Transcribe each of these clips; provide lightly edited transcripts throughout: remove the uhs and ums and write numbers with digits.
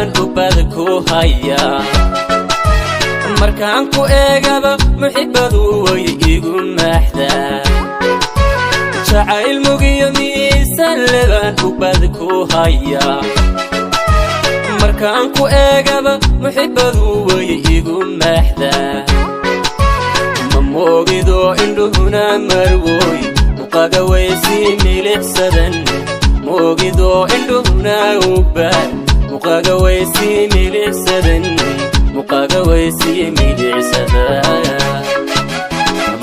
baan ubadku haya markaan ku eegaba muhibbadu way igu maxdaa jacayl mugiyo miisaan baan ubadku haya markaan ku eegaba muhibbadu way igu maxdaa mamogido indhuhuna marwoy muqaga waysi milixsadan mogido indhuhuna ubad muqaga waysi milixsadan muqaga waysi milixsadan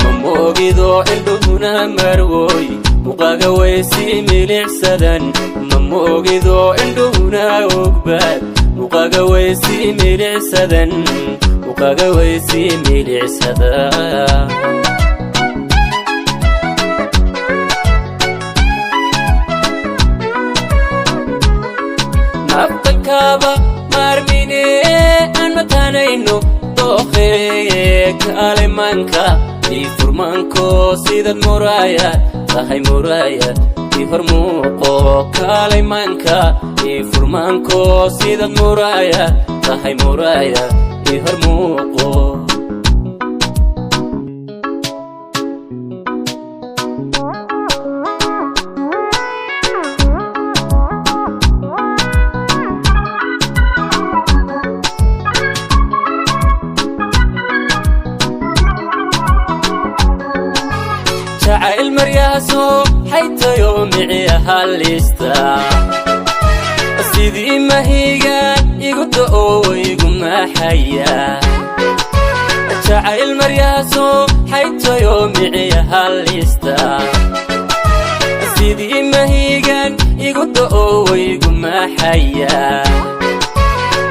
mamogido indhuhuna marwoy muqaga waysi milixsadan mamogido indhuhuna ubad muqaga waysi milixsadan muqaga waysi milixsadan naftankaba marmine aan matanayno dooqeeg kaalay maanka iifur maanko sidad muraayad tahay muraayad iifur muuqo kaalay maanka iifur maanko sidad muraayad tahay muraayad iifur muuqo jacayl maryaaso xayta yoomici halista sidii mahigaan igu da'o igu maxaya jacayl maryaaso xayta yoomici halista sidii mahigaan igu da'o igu maxaya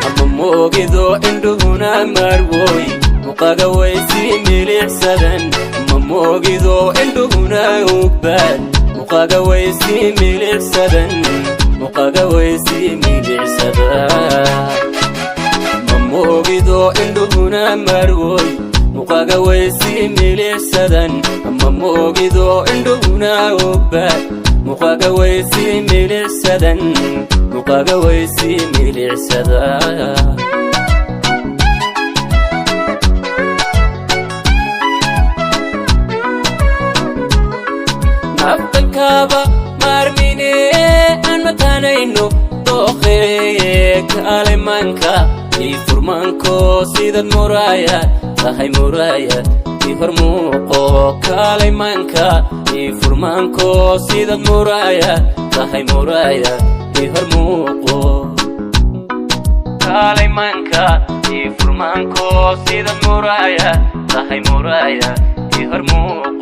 ama mogido indhuhuna marwoy muqaga waysi milixsadan mamogido indhuhuna ubad muqaga waysi milixsadan muqaga waysi milixsadan mamogido indhuhuna marwoy muqaga waysi milixsadan mamogido indhuhuna ubad muqaga waysi milixsadan muqaga waysi milixsadan naftankaba marmine aan matanayno dooqeeg kaalay maanka iifur maanko sidad muraayad tahay muraayad iifur muuqo kaalay maanka iifur maanko sidad muraayad tahay muraayad iifur muuqo kaalay maanka iifur maanko sidad muraayad tahay muraayad iifur muuqo